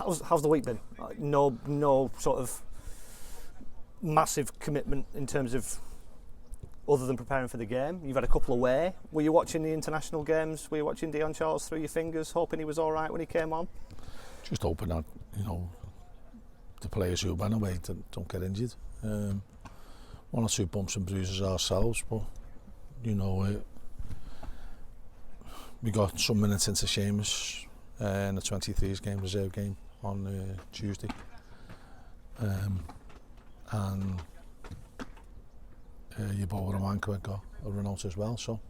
How's the week been? No sort of massive commitment in terms of other than preparing for the game. You've had a couple away. Were you watching the international games? Were you watching Dion Charles through your fingers, hoping he was all right when he came on? Just hoping that, the players who went away don't get injured. One or two bumps and bruises ourselves, but, we got some minutes into Seamus in the 23s game, reserve game on Tuesday. And Yeboah Ramanko got a run out as well, so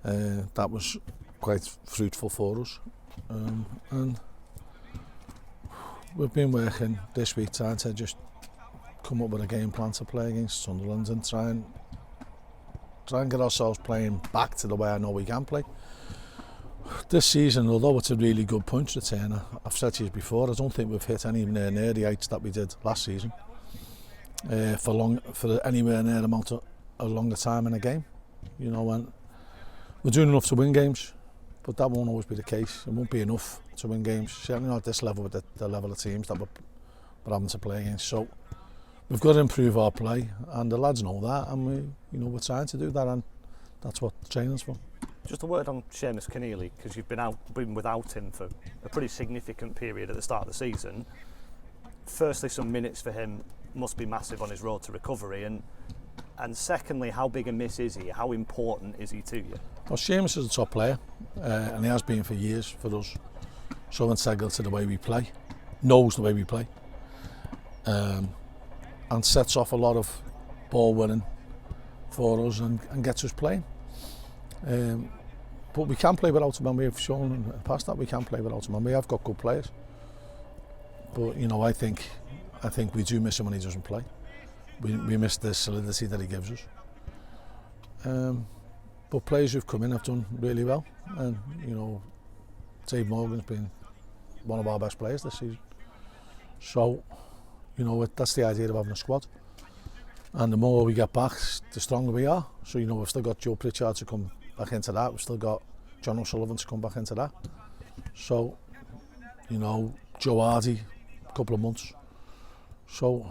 that was quite fruitful for us. And we've been working this week trying to just come up with a game plan to play against Sunderland and try and get ourselves playing back to the way I know we can play. This season, although it's a really good punch returner, I've said to you before, I don't think we've hit anywhere near the heights that we did last season. For anywhere near amount of a longer time in a game, when we're doing enough to win games, but that won't always be the case. It won't be enough to win games, certainly not at this level with the level of teams that we're having to play against. So we've got to improve our play, and the lads know that, and we're trying to do that, and that's what the training's for. Just a word on Seamus Keneally, because you've been without him for a pretty significant period at the start of the season. Firstly, some minutes for him must be massive on his road to recovery, and secondly, how big a miss is he? How important is he to you? Well, Seamus is a top player, and he has been for years for us. So integral to the way we play, knows the way we play, and sets off a lot of ball winning for us and gets us playing. But we can play without him, and we've shown in the past that we can play without him, and we have got good players. But I think we do miss him when he doesn't play. We miss the solidity that he gives us. But players who've come in have done really well, and Dave Morgan's been one of our best players this season. So that's the idea of having a squad. And the more we get back, the stronger we are. So we've still got Joe Pritchard to come back into that. We've still got John O'Sullivan to come back into that. So Joe Hardy, a couple of months. So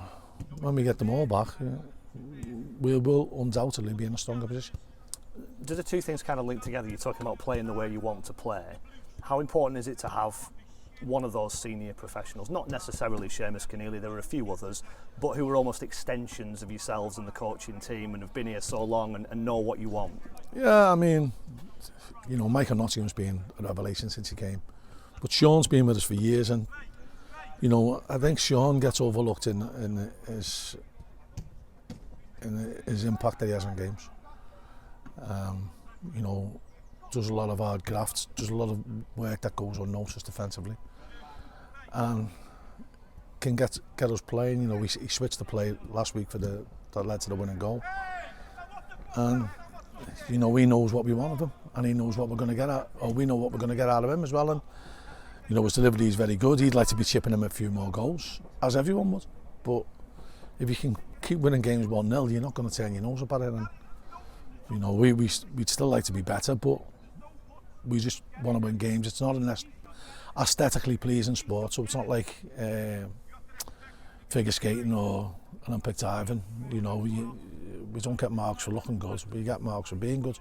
when we get them all back, we will undoubtedly be in a stronger position. Do the two things kind of link together? You're talking about playing the way you want to play. How important is it to have one of those senior professionals, not necessarily Seamus Keneally, there are a few others, but who are almost extensions of yourselves and the coaching team and have been here so long and know what you want? Yeah, I mean, Michael Nottingham's been a revelation since he came, but Sean's been with us for years, and I think Sean gets overlooked in his impact that he has on games. Does a lot of hard grafts, does a lot of work that goes unnoticed defensively, and can get us playing. He switched the play last week that led to the winning goal, and he knows what we want of him, and he knows what we're going to get at, or we know what we're going to get out of him as well. And his delivery is very good. He'd like to be chipping him a few more goals, as everyone would. But if you can keep winning games 1-0, you're not going to turn your nose up at it. And we'd still like to be better, but we just want to win games. It's not an aesthetically pleasing sport, so it's not like figure skating or Olympic diving. We don't get marks for looking good. We get marks for being good,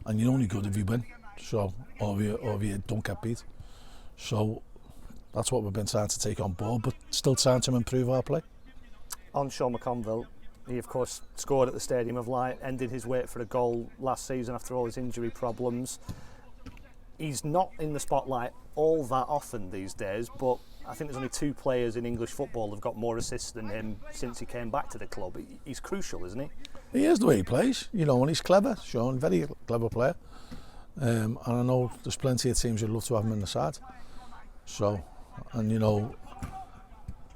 and you're only good if you win. So, or you don't get beat. So that's what we've been trying to take on board, but still trying to improve our play. On Sean McConville, he of course scored at the Stadium of Light, ended his wait for a goal last season after all his injury problems. He's not in the spotlight all that often these days, but I think there's only two players in English football who've got more assists than him since he came back to the club. He's crucial, isn't he? He is the way he plays, and he's clever, Sean, very clever player. And I know there's plenty of teams who'd love to have him in the side. So, and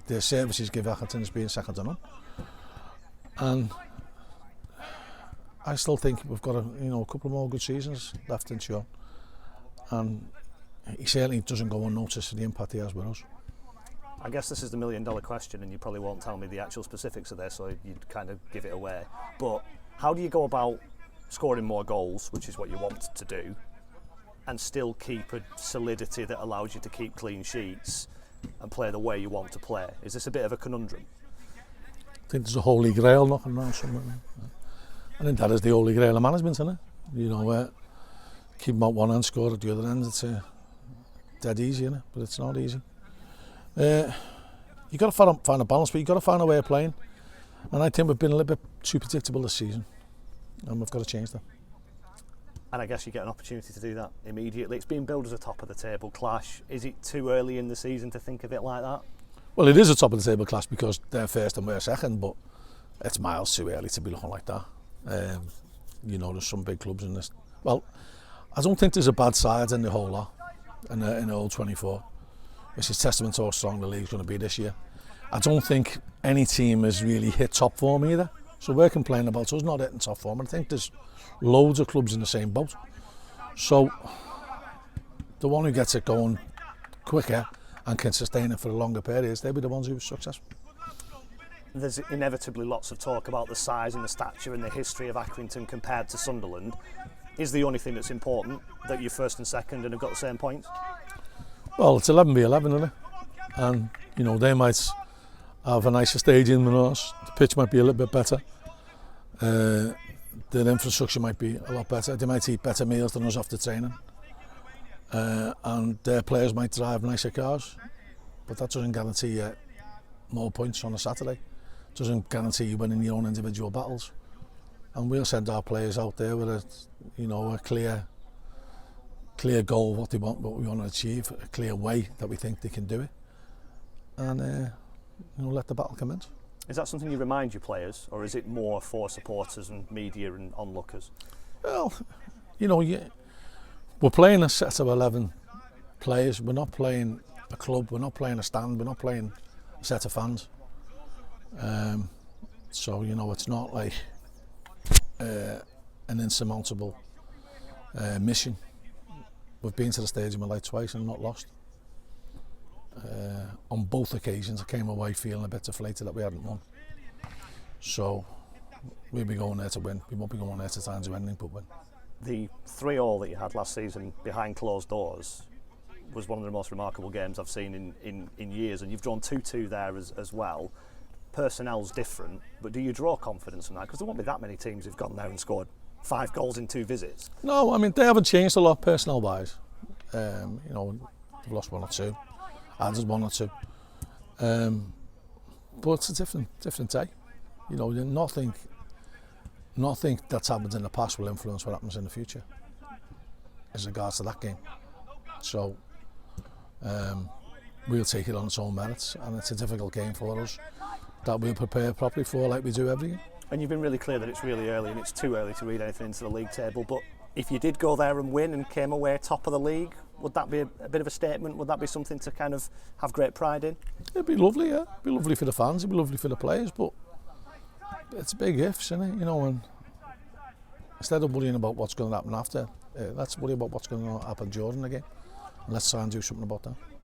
their services give Accrington as being second to none. And I still think we've got a couple more good seasons left in Sean. And he certainly doesn't go unnoticed for the impact he has with us. I guess this is the $1 million question, and you probably won't tell me the actual specifics of this, so you'd kind of give it away. But how do you go about scoring more goals, which is what you want to do, and still keep a solidity that allows you to keep clean sheets and play the way you want to play? Is this a bit of a conundrum? I think there's a holy grail knocking around somewhere. I think that is the holy grail of management, isn't it? You know, keep them at one end, score at the other end. It's dead easy, isn't it? But it's not easy. You've got to find a balance, but you've got to find a way of playing. And I think we've been a little bit too predictable this season, and we've got to change that. And I guess you get an opportunity to do that immediately. It's been billed as a top of the table clash. Is it too early in the season to think of it like that? Well, it is a top of the table clash because they're first and we're second, but it's miles too early to be looking like that. You know, there's some big clubs in this. Well, I don't think there's a bad side in the whole lot, in the whole 24, which is testament to how strong the league's going to be this year. I don't think any team has really hit top form either. So we're complaining about us not hitting top form. I think there's loads of clubs in the same boat. So the one who gets it going quicker and can sustain it for longer periods, they'll be the ones who are successful. There's inevitably lots of talk about the size and the stature and the history of Accrington compared to Sunderland. Is the only thing that's important that you're first and second and have got the same points? Well, it's 11v11, isn't it? And, you know, they might have a nicer stadium than us. The pitch might be a little bit better. The infrastructure might be a lot better. They might eat better meals than us after training. And their players might drive nicer cars. But that doesn't guarantee you more points on a Saturday. It doesn't guarantee you winning your own individual battles. And we'll send our players out there with a clear goal, what we want to achieve, a clear way that we think they can do it. And let the battle commence. Is that something you remind your players, or is it more for supporters and media and onlookers? Well, we're playing a set of 11 players. We're not playing a club, we're not playing a stand, we're not playing a set of fans. So, it's not like an insurmountable mission. We've been to the stadium like twice and not lost. On both occasions I came away feeling a bit deflated that we hadn't won. So we'll be going there to win. We won't be going there to try and do anything but win. The 3-3 that you had last season behind closed doors was one of the most remarkable games I've seen in years, and you've drawn 2-2 there as well. Personnel's different, but do you draw confidence from that? Because there won't be that many teams who've gone there and scored 5 goals in 2 visits. No, I mean, they haven't changed a lot personnel wise. They've lost 1 or 2. Added 1 or 2. But it's a different day. Nothing that's happened in the past will influence what happens in the future as regards to that game. So we'll take it on its own merits, and it's a difficult game for us that we'll prepare properly for, like we do every year. And you've been really clear that it's really early and it's too early to read anything into the league table, but if you did go there and win and came away top of the league, would that be a bit of a statement? Would that be something to kind of have great pride in? It'd be lovely, yeah. It'd be lovely for the fans, it'd be lovely for the players, but it's big ifs, isn't it? And instead of worrying about what's going to happen after, let's worry about what's going to happen during the game. And let's try and do something about that.